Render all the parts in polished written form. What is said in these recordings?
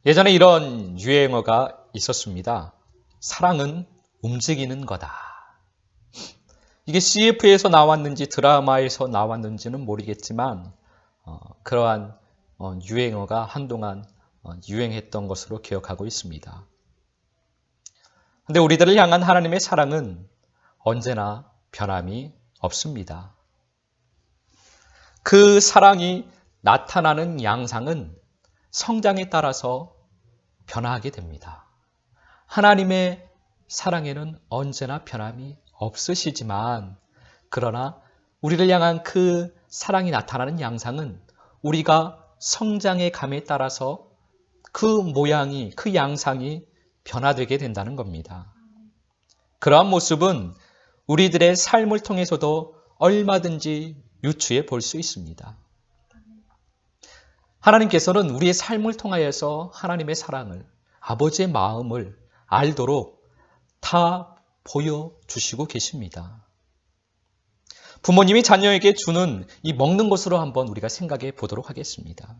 예전에 이런 유행어가 있었습니다. 사랑은 움직이는 거다. 이게 CF에서 나왔는지 드라마에서 나왔는지는 모르겠지만 그러한 유행어가 한동안 유행했던 것으로 기억하고 있습니다. 그런데 우리들을 향한 하나님의 사랑은 언제나 변함이 없습니다. 그 사랑이 나타나는 양상은 성장에 따라서 변화하게 됩니다. 하나님의 사랑에는 언제나 변함이 없으시지만 그러나 우리를 향한 그 사랑이 나타나는 양상은 우리가 성장의 감에 따라서 그 모양이, 그 양상이 변화되게 된다는 겁니다. 그러한 모습은 우리들의 삶을 통해서도 얼마든지 유추해 볼 수 있습니다. 하나님께서는 우리의 삶을 통하여서 하나님의 사랑을, 아버지의 마음을 알도록 다 보여주시고 계십니다. 부모님이 자녀에게 주는 이 먹는 것으로 한번 우리가 생각해 보도록 하겠습니다.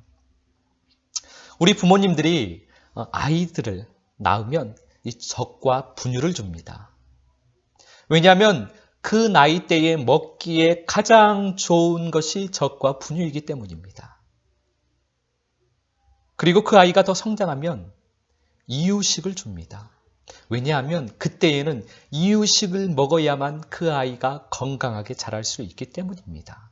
우리 부모님들이 아이들을 낳으면 이 젖과 분유를 줍니다. 왜냐하면 그 나이대에 먹기에 가장 좋은 것이 젖과 분유이기 때문입니다. 그리고 그 아이가 더 성장하면 이유식을 줍니다. 왜냐하면 그때에는 이유식을 먹어야만 그 아이가 건강하게 자랄 수 있기 때문입니다.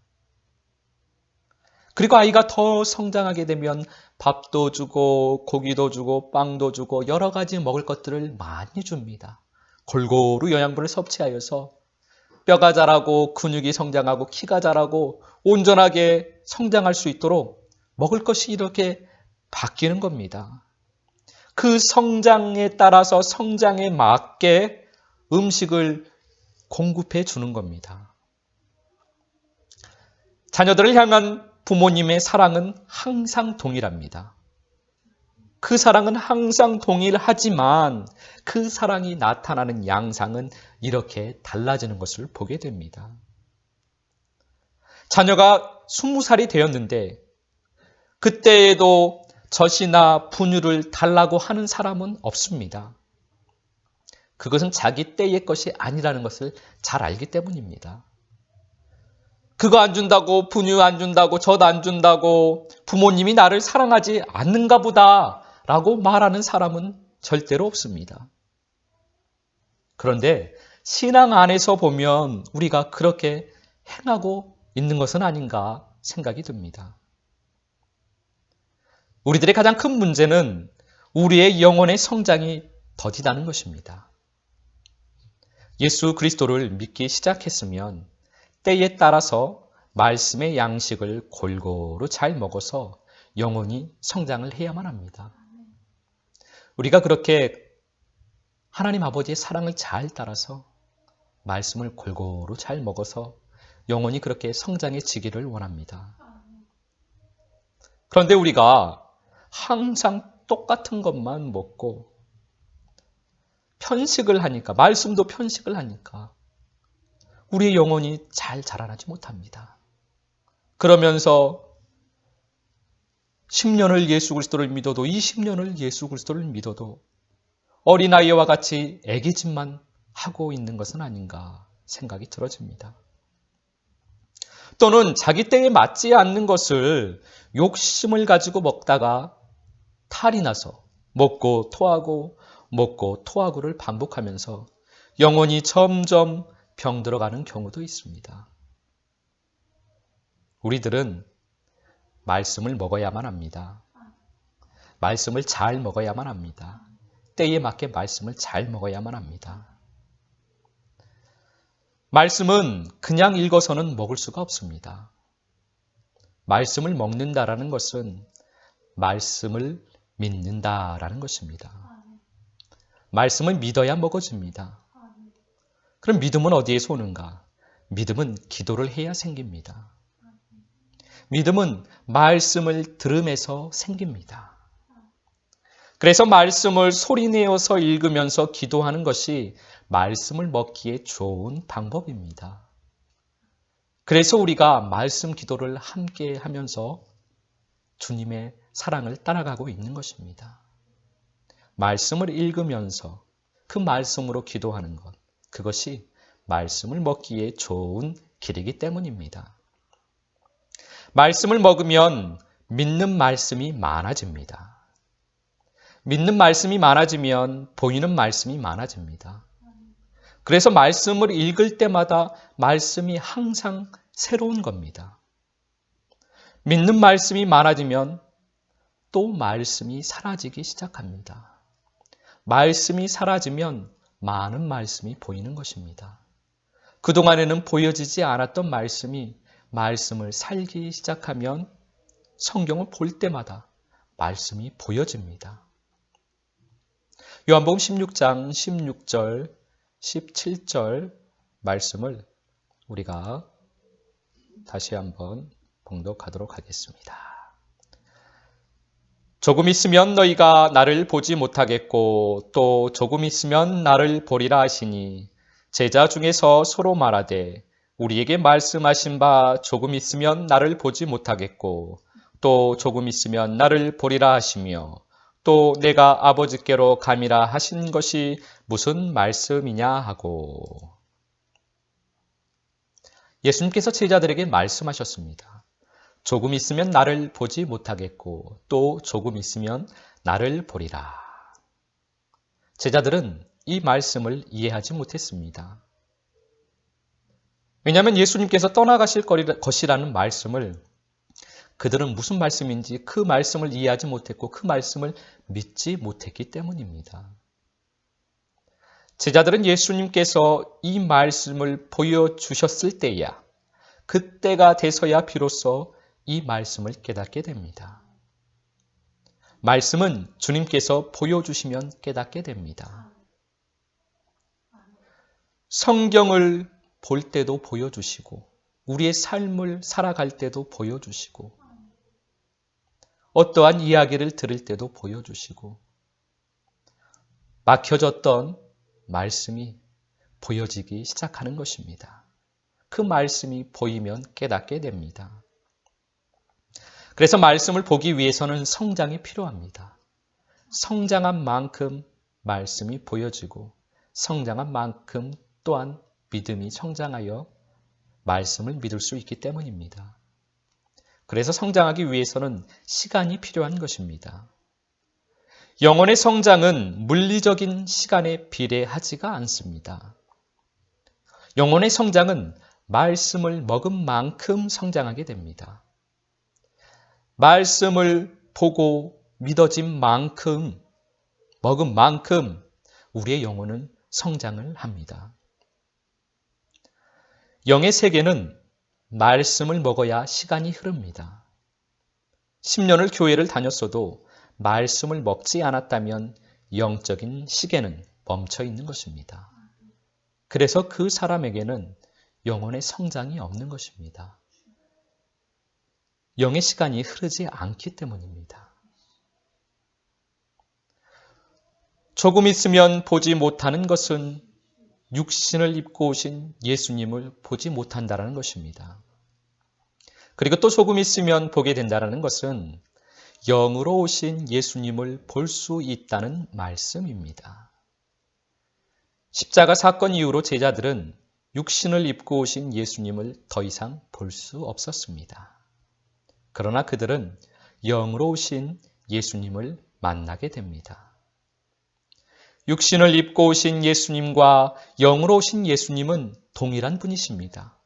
그리고 아이가 더 성장하게 되면 밥도 주고 고기도 주고 빵도 주고 여러 가지 먹을 것들을 많이 줍니다. 골고루 영양분을 섭취하여서 뼈가 자라고 근육이 성장하고 키가 자라고 온전하게 성장할 수 있도록 먹을 것이 이렇게 바뀌는 겁니다. 그 성장에 따라서 성장에 맞게 음식을 공급해 주는 겁니다. 자녀들을 향한 부모님의 사랑은 항상 동일합니다. 그 사랑은 항상 동일하지만 그 사랑이 나타나는 양상은 이렇게 달라지는 것을 보게 됩니다. 자녀가 20살이 되었는데 그때에도 젖이나 분유를 달라고 하는 사람은 없습니다. 그것은 자기 때의 것이 아니라는 것을 잘 알기 때문입니다. 그거 안 준다고, 분유 안 준다고, 젖 안 준다고 부모님이 나를 사랑하지 않는가 보다 라고 말하는 사람은 절대로 없습니다. 그런데 신앙 안에서 보면 우리가 그렇게 행하고 있는 것은 아닌가 생각이 듭니다. 우리들의 가장 큰 문제는 우리의 영혼의 성장이 더디다는 것입니다. 예수 그리스도를 믿기 시작했으면 때에 따라서 말씀의 양식을 골고루 잘 먹어서 영혼이 성장을 해야만 합니다. 우리가 그렇게 하나님 아버지의 사랑을 잘 따라서 말씀을 골고루 잘 먹어서 영혼이 그렇게 성장해지기를 원합니다. 그런데 우리가 항상 똑같은 것만 먹고 편식을 하니까, 말씀도 편식을 하니까 우리의 영혼이 잘 자라나지 못합니다. 그러면서 10년을 예수 그리스도를 믿어도 20년을 예수 그리스도를 믿어도 어린아이와 같이 애기짓만 하고 있는 것은 아닌가 생각이 들어집니다. 또는 자기 때에 맞지 않는 것을 욕심을 가지고 먹다가 탈이 나서 먹고 토하고를 반복하면서 영혼이 점점 병들어가는 경우도 있습니다. 우리들은 말씀을 먹어야만 합니다. 말씀을 잘 먹어야만 합니다. 때에 맞게 말씀을 잘 먹어야만 합니다. 말씀은 그냥 읽어서는 먹을 수가 없습니다. 말씀을 먹는다라는 것은 말씀을 믿는다라는 것입니다. 말씀을 믿어야 먹어집니다. 그럼 믿음은 어디에서 오는가? 믿음은 기도를 해야 생깁니다. 믿음은 말씀을 들음에서 생깁니다. 그래서 말씀을 소리내어서 읽으면서 기도하는 것이 말씀을 먹기에 좋은 방법입니다. 그래서 우리가 말씀 기도를 함께 하면서 주님의 사랑을 따라가고 있는 것입니다. 말씀을 읽으면서 그 말씀으로 기도하는 것, 그것이 말씀을 먹기에 좋은 길이기 때문입니다. 말씀을 먹으면 믿는 말씀이 많아집니다. 믿는 말씀이 많아지면 보이는 말씀이 많아집니다. 그래서 말씀을 읽을 때마다 말씀이 항상 새로운 겁니다. 믿는 말씀이 많아지면 또 말씀이 사라지기 시작합니다. 말씀이 사라지면 많은 말씀이 보이는 것입니다. 그동안에는 보여지지 않았던 말씀을 살기 시작하면 성경을 볼 때마다 말씀이 보여집니다. 요한복음 16장 16절, 17절 말씀을 우리가 다시 한번 봉독하도록 하겠습니다. 조금 있으면 너희가 나를 보지 못하겠고 또 조금 있으면 나를 보리라 하시니 제자 중에서 서로 말하되 우리에게 말씀하신 바 조금 있으면 나를 보지 못하겠고 또 조금 있으면 나를 보리라 하시며 또 내가 아버지께로 감이라 하신 것이 무슨 말씀이냐 하고. 예수님께서 제자들에게 말씀하셨습니다. 조금 있으면 나를 보지 못하겠고 또 조금 있으면 나를 보리라. 제자들은 이 말씀을 이해하지 못했습니다. 왜냐하면 예수님께서 떠나가실 것이라는 말씀을 그들은 무슨 말씀인지 그 말씀을 이해하지 못했고 그 말씀을 믿지 못했기 때문입니다. 제자들은 예수님께서 이 말씀을 보여주셨을 때야, 그때가 돼서야 비로소 이 말씀을 깨닫게 됩니다. 말씀은 주님께서 보여주시면 깨닫게 됩니다. 성경을 볼 때도 보여주시고 우리의 삶을 살아갈 때도 보여주시고 어떠한 이야기를 들을 때도 보여주시고 막혀졌던 말씀이 보여지기 시작하는 것입니다. 그 말씀이 보이면 깨닫게 됩니다. 그래서 말씀을 보기 위해서는 성장이 필요합니다. 성장한 만큼 말씀이 보여지고 성장한 만큼 또한 믿음이 성장하여 말씀을 믿을 수 있기 때문입니다. 그래서 성장하기 위해서는 시간이 필요한 것입니다. 영혼의 성장은 물리적인 시간에 비례하지가 않습니다. 영혼의 성장은 말씀을 먹은 만큼 성장하게 됩니다. 말씀을 보고 믿어진 만큼, 먹은 만큼 우리의 영혼은 성장을 합니다. 영의 세계는 말씀을 먹어야 시간이 흐릅니다. 10년을 교회를 다녔어도 말씀을 먹지 않았다면 영적인 시계는 멈춰 있는 것입니다. 그래서 그 사람에게는 영혼의 성장이 없는 것입니다. 영의 시간이 흐르지 않기 때문입니다. 조금 있으면 보지 못하는 것은 육신을 입고 오신 예수님을 보지 못한다는 것입니다. 그리고 또 조금 있으면 보게 된다는 것은 영으로 오신 예수님을 볼 수 있다는 말씀입니다. 십자가 사건 이후로 제자들은 육신을 입고 오신 예수님을 더 이상 볼 수 없었습니다. 그러나 그들은 영으로 오신 예수님을 만나게 됩니다. 육신을 입고 오신 예수님과 영으로 오신 예수님은 동일한 분이십니다.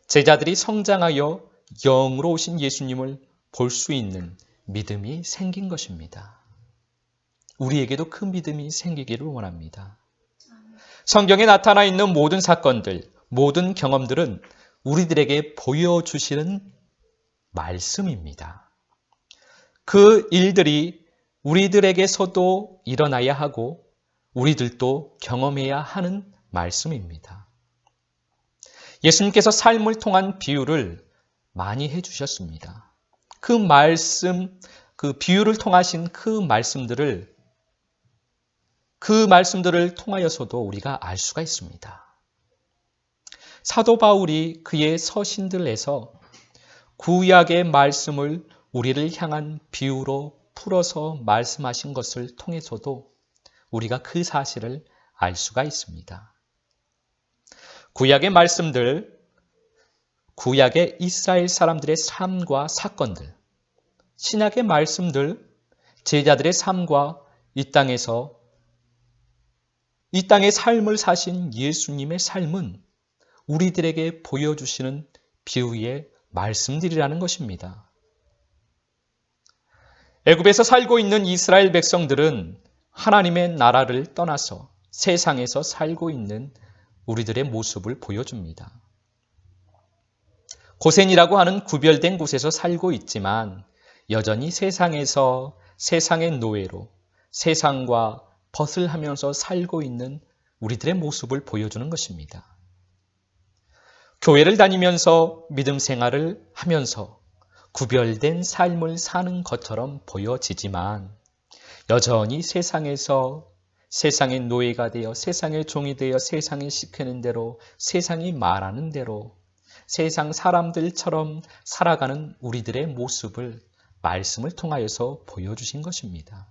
제자들이 성장하여 영으로 오신 예수님을 볼 수 있는 믿음이 생긴 것입니다. 우리에게도 그 믿음이 생기기를 원합니다. 성경에 나타나 있는 모든 사건들, 모든 경험들은 우리들에게 보여주시는 말씀입니다. 그 일들이 우리들에게서도 일어나야 하고 우리들도 경험해야 하는 말씀입니다. 예수님께서 삶을 통한 비유를 많이 해주셨습니다. 그 말씀, 그 비유를 통하신 그 말씀들을 통하여서도 우리가 알 수가 있습니다. 사도 바울이 그의 서신들에서 구약의 말씀을 우리를 향한 비유로 풀어서 말씀하신 것을 통해서도 우리가 그 사실을 알 수가 있습니다. 구약의 말씀들, 구약의 이스라엘 사람들의 삶과 사건들, 신약의 말씀들, 제자들의 삶과 이 땅의 삶을 사신 예수님의 삶은 우리들에게 보여주시는 비유의 말씀들이라는 것입니다. 애굽에서 살고 있는 이스라엘 백성들은 하나님의 나라를 떠나서 세상에서 살고 있는 우리들의 모습을 보여줍니다. 고센이라고 하는 구별된 곳에서 살고 있지만 여전히 세상에서 세상의 노예로 세상과 벗을 하면서 살고 있는 우리들의 모습을 보여주는 것입니다. 교회를 다니면서 믿음 생활을 하면서 구별된 삶을 사는 것처럼 보여지지만 여전히 세상에서 세상의 노예가 되어 세상의 종이 되어 세상이 시키는 대로 세상이 말하는 대로 세상 사람들처럼 살아가는 우리들의 모습을 말씀을 통하여서 보여주신 것입니다.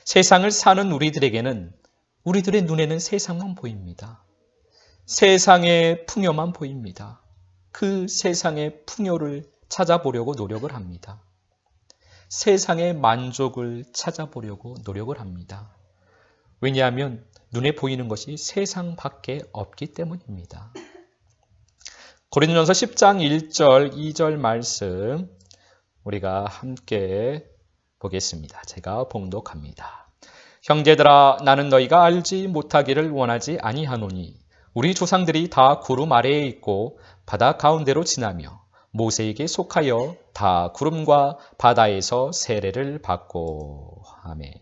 세상을 사는 우리들에게는 우리들의 눈에는 세상만 보입니다. 세상의 풍요만 보입니다. 그 세상의 풍요를 찾아보려고 노력을 합니다. 세상의 만족을 찾아보려고 노력을 합니다. 왜냐하면 눈에 보이는 것이 세상밖에 없기 때문입니다. 고린도전서 10장 1절, 2절 말씀 우리가 함께 보겠습니다. 제가 봉독합니다. 형제들아, 나는 너희가 알지 못하기를 원하지 아니하노니 우리 조상들이 다 구름 아래에 있고 바다 가운데로 지나며 모세에게 속하여 다 구름과 바다에서 세례를 받고. 아멘.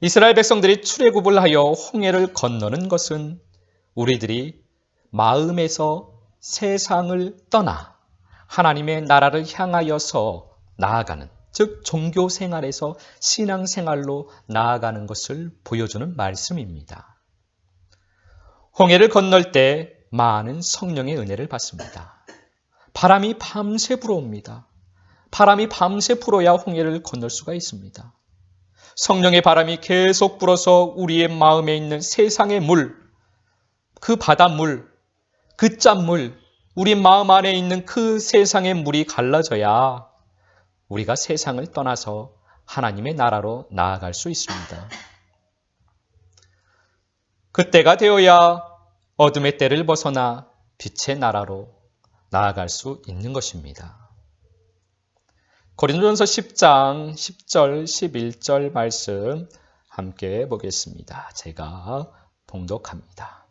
이스라엘 백성들이 출애굽을 하여 홍해를 건너는 것은 우리들이 마음에서 세상을 떠나 하나님의 나라를 향하여서 나아가는, 즉 종교 생활에서 신앙 생활로 나아가는 것을 보여주는 말씀입니다. 홍해를 건널 때 많은 성령의 은혜를 받습니다. 바람이 밤새 불어옵니다. 바람이 밤새 불어야 홍해를 건널 수가 있습니다. 성령의 바람이 계속 불어서 우리의 마음에 있는 세상의 물, 그 바닷물, 그 짠물, 우리 마음 안에 있는 그 세상의 물이 갈라져야 우리가 세상을 떠나서 하나님의 나라로 나아갈 수 있습니다. 그때가 되어야 어둠의 때를 벗어나 빛의 나라로 나아갈 수 있는 것입니다. 고린도전서 10장 10절 11절 말씀 함께 보겠습니다. 제가 봉독합니다.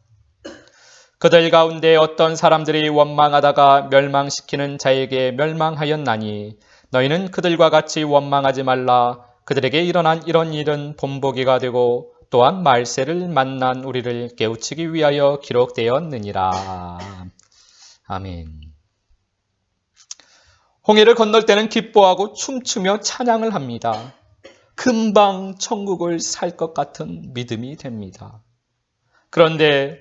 그들 가운데 어떤 사람들이 원망하다가 멸망시키는 자에게 멸망하였나니 너희는 그들과 같이 원망하지 말라. 그들에게 일어난 이런 일은 본보기가 되고 또한 말세를 만난 우리를 깨우치기 위하여 기록되었느니라. 아멘. 홍해를 건널 때는 기뻐하고 춤추며 찬양을 합니다. 금방 천국을 살 것 같은 믿음이 됩니다. 그런데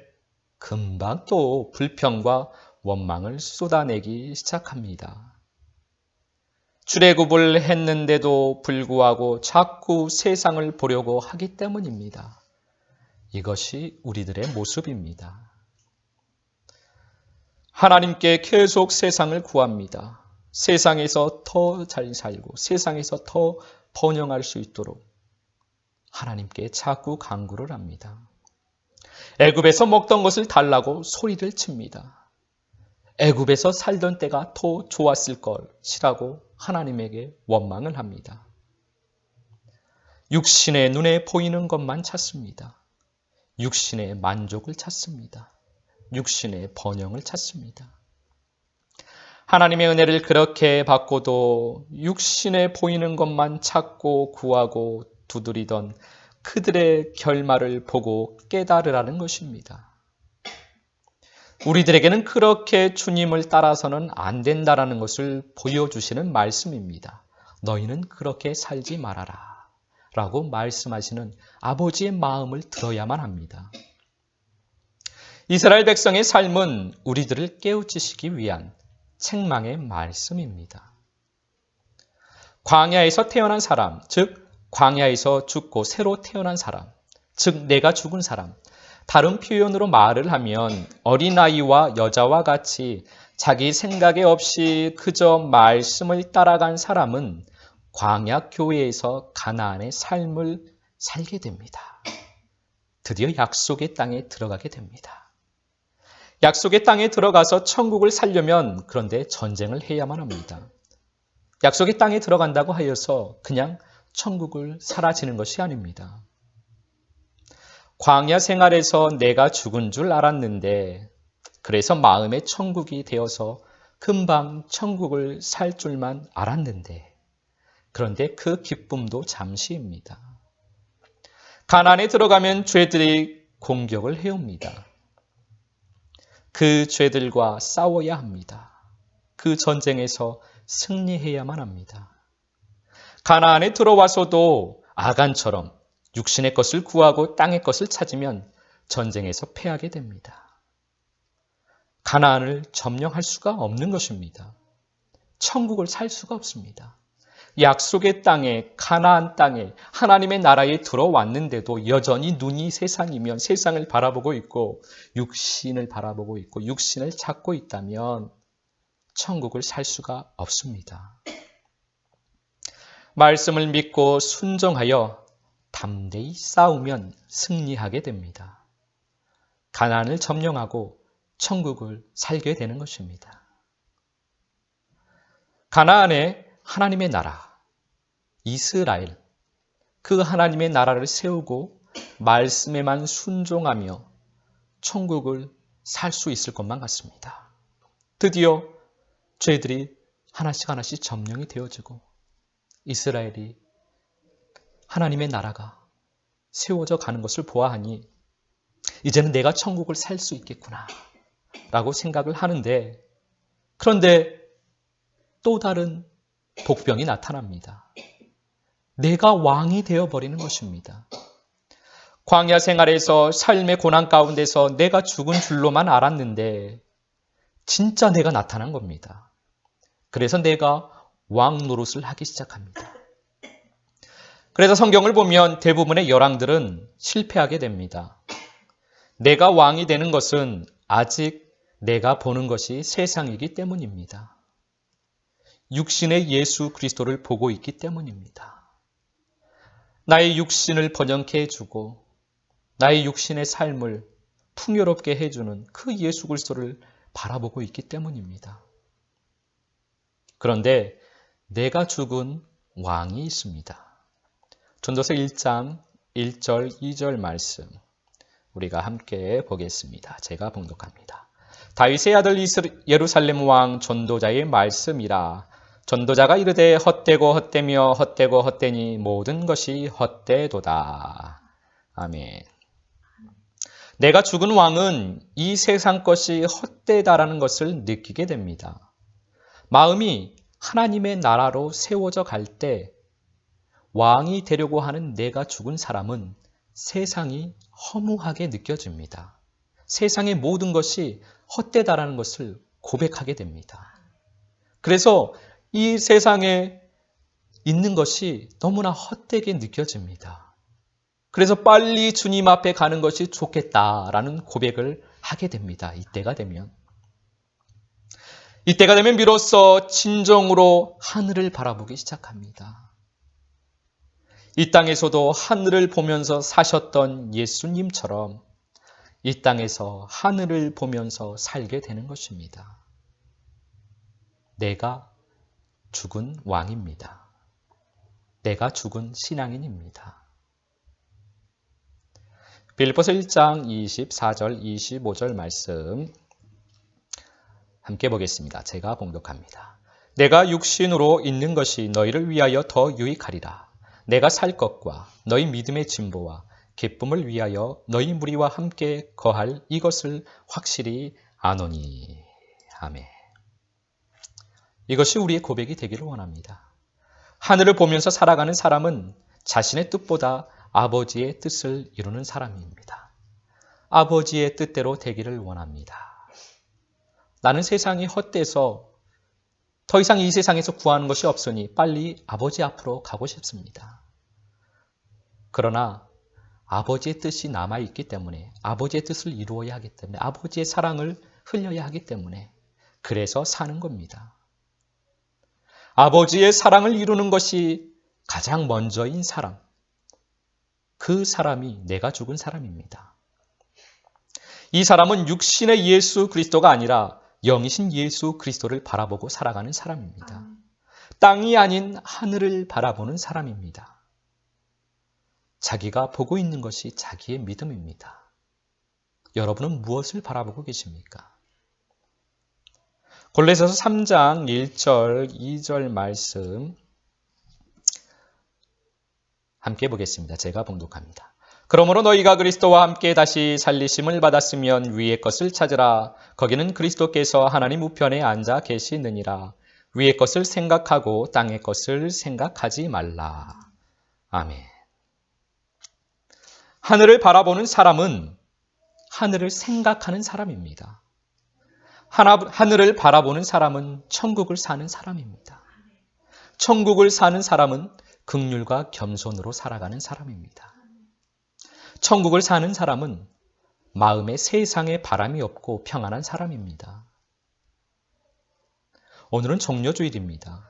금방 또 불평과 원망을 쏟아내기 시작합니다. 출애굽을 했는데도 불구하고 자꾸 세상을 보려고 하기 때문입니다. 이것이 우리들의 모습입니다. 하나님께 계속 세상을 구합니다. 세상에서 더 잘 살고 세상에서 더 번영할 수 있도록 하나님께 자꾸 간구를 합니다. 애굽에서 먹던 것을 달라고 소리를 칩니다. 애굽에서 살던 때가 더 좋았을 것이라고 하나님에게 원망을 합니다. 육신의 눈에 보이는 것만 찾습니다. 육신의 만족을 찾습니다. 육신의 번영을 찾습니다. 하나님의 은혜를 그렇게 받고도 육신에 보이는 것만 찾고 구하고 두드리던 그들의 결말을 보고 깨달으라는 것입니다. 우리들에게는 그렇게 주님을 따라서는 안 된다라는 것을 보여주시는 말씀입니다. 너희는 그렇게 살지 말아라 라고 말씀하시는 아버지의 마음을 들어야만 합니다. 이스라엘 백성의 삶은 우리들을 깨우치시기 위한 책망의 말씀입니다. 광야에서 태어난 사람, 즉 광야에서 죽고 새로 태어난 사람, 즉 내가 죽은 사람. 다른 표현으로 말을 하면 어린아이와 여자와 같이 자기 생각에 없이 그저 말씀을 따라간 사람은 광야 교회에서 가나안의 삶을 살게 됩니다. 드디어 약속의 땅에 들어가게 됩니다. 약속의 땅에 들어가서 천국을 살려면 그런데 전쟁을 해야만 합니다. 약속의 땅에 들어간다고 하여서 그냥 천국을 사라지는 것이 아닙니다. 광야 생활에서 내가 죽은 줄 알았는데 그래서 마음의 천국이 되어서 금방 천국을 살 줄만 알았는데 그런데 그 기쁨도 잠시입니다. 가나안에 들어가면 죄들이 공격을 해옵니다. 그 죄들과 싸워야 합니다. 그 전쟁에서 승리해야만 합니다. 가나안에 들어와서도 아간처럼 육신의 것을 구하고 땅의 것을 찾으면 전쟁에서 패하게 됩니다. 가나안을 점령할 수가 없는 것입니다. 천국을 살 수가 없습니다. 약속의 땅에, 가나안 땅에, 하나님의 나라에 들어왔는데도 여전히 눈이 세상이면 세상을 바라보고 있고 육신을 바라보고 있고 육신을 찾고 있다면 천국을 살 수가 없습니다. 말씀을 믿고 순종하여 담대히 싸우면 승리하게 됩니다. 가나안을 점령하고 천국을 살게 되는 것입니다. 가나안에 하나님의 나라, 이스라엘, 그 하나님의 나라를 세우고 말씀에만 순종하며 천국을 살 수 있을 것만 같습니다. 드디어 죄들이 하나씩 하나씩 점령이 되어지고 이스라엘이 하나님의 나라가 세워져 가는 것을 보아하니 이제는 내가 천국을 살 수 있겠구나 라고 생각을 하는데 그런데 또 다른 복병이 나타납니다. 내가 왕이 되어버리는 것입니다. 광야 생활에서 삶의 고난 가운데서 내가 죽은 줄로만 알았는데 진짜 내가 나타난 겁니다. 그래서 내가 왕 노릇을 하기 시작합니다. 그래서 성경을 보면 대부분의 열왕들은 실패하게 됩니다. 내가 왕이 되는 것은 아직 내가 보는 것이 세상이기 때문입니다. 육신의 예수 그리스도를 보고 있기 때문입니다. 나의 육신을 번영케 해주고 나의 육신의 삶을 풍요롭게 해주는 그 예수 그리스도를 바라보고 있기 때문입니다. 그런데 내가 죽은 왕이 있습니다. 전도서 1장 1절 2절 말씀 우리가 함께 보겠습니다. 제가 봉독합니다. 다윗의 아들 예루살렘 왕 전도자의 말씀이라. 전도자가 이르되 헛되고 헛되며 헛되고 헛되니 모든 것이 헛되도다. 아멘. 내가 죽은 왕은 이 세상 것이 헛되다라는 것을 느끼게 됩니다. 마음이 하나님의 나라로 세워져 갈 때 왕이 되려고 하는 내가 죽은 사람은 세상이 허무하게 느껴집니다. 세상의 모든 것이 헛되다라는 것을 고백하게 됩니다. 그래서 이 세상에 있는 것이 너무나 헛되게 느껴집니다. 그래서 빨리 주님 앞에 가는 것이 좋겠다라는 고백을 하게 됩니다. 이때가 되면 비로소 진정으로 하늘을 바라보기 시작합니다. 이 땅에서도 하늘을 보면서 사셨던 예수님처럼 이 땅에서 하늘을 보면서 살게 되는 것입니다. 내가 죽은 왕입니다. 내가 죽은 신앙인입니다. 빌립보서 1장 24절 25절 말씀 함께 보겠습니다. 제가 봉독합니다. 내가 육신으로 있는 것이 너희를 위하여 더 유익하리라. 내가 살 것과 너희 믿음의 진보와 기쁨을 위하여 너희 무리와 함께 거할 이것을 확실히 아노니. 아멘. 이것이 우리의 고백이 되기를 원합니다. 하늘을 보면서 살아가는 사람은 자신의 뜻보다 아버지의 뜻을 이루는 사람입니다. 아버지의 뜻대로 되기를 원합니다. 나는 세상이 헛돼서 더 이상 이 세상에서 구하는 것이 없으니 빨리 아버지 앞으로 가고 싶습니다. 그러나 아버지의 뜻이 남아있기 때문에, 아버지의 뜻을 이루어야 하기 때문에, 아버지의 사랑을 흘려야 하기 때문에 그래서 사는 겁니다. 아버지의 사랑을 이루는 것이 가장 먼저인 사람, 그 사람이 내가 죽은 사람입니다. 이 사람은 육신의 예수 그리스도가 아니라 영이신 예수 그리스도를 바라보고 살아가는 사람입니다. 땅이 아닌 하늘을 바라보는 사람입니다. 자기가 보고 있는 것이 자기의 믿음입니다. 여러분은 무엇을 바라보고 계십니까? 골로새서 3장 1절, 2절 말씀 함께 보겠습니다. 제가 봉독합니다. 그러므로 너희가 그리스도와 함께 다시 살리심을 받았으면 위의 것을 찾으라. 거기는 그리스도께서 하나님 우편에 앉아 계시느니라. 위의 것을 생각하고 땅의 것을 생각하지 말라. 아멘. 하늘을 바라보는 사람은 하늘을 생각하는 사람입니다. 하늘을 바라보는 사람은 천국을 사는 사람입니다. 천국을 사는 사람은 긍휼과 겸손으로 살아가는 사람입니다. 천국을 사는 사람은 마음에 세상에 바람이 없고 평안한 사람입니다. 오늘은 종려주일입니다.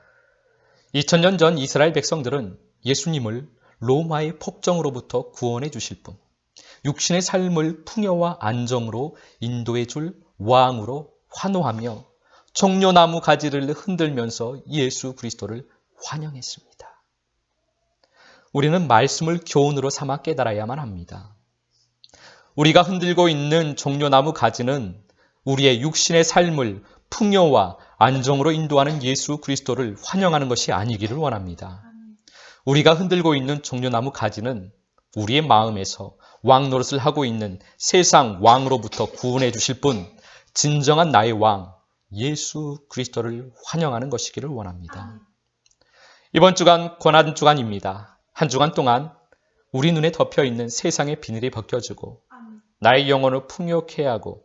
2000년 전 이스라엘 백성들은 예수님을 로마의 폭정으로부터 구원해 주실 분, 육신의 삶을 풍요와 안정으로 인도해 줄 왕으로 환호하며 종려나무 가지를 흔들면서 예수 그리스도를 환영했습니다. 우리는 말씀을 교훈으로 삼아 깨달아야만 합니다. 우리가 흔들고 있는 종려나무 가지는 우리의 육신의 삶을 풍요와 안정으로 인도하는 예수 그리스도를 환영하는 것이 아니기를 원합니다. 우리가 흔들고 있는 종려나무 가지는 우리의 마음에서 왕 노릇을 하고 있는 세상 왕으로부터 구원해 주실 분, 진정한 나의 왕 예수 그리스도를 환영하는 것이기를 원합니다. 이번 주간 고난 주간입니다. 한 주간 동안 우리 눈에 덮여있는 세상의 비늘이 벗겨지고 나의 영혼을 풍요케 하고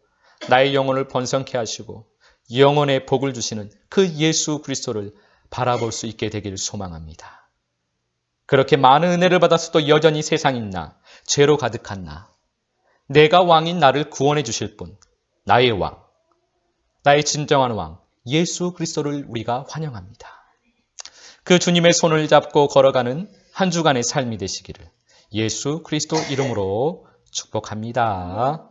나의 영혼을 번성케 하시고 영혼의 복을 주시는 그 예수 그리스도를 바라볼 수 있게 되기를 소망합니다. 그렇게 많은 은혜를 받았어도 여전히 세상인 나, 죄로 가득한 나, 내가 왕인 나를 구원해 주실 분, 나의 왕, 나의 진정한 왕 예수 그리스도를 우리가 환영합니다. 그 주님의 손을 잡고 걸어가는 한 주간의 삶이 되시기를 예수 그리스도 이름으로 축복합니다.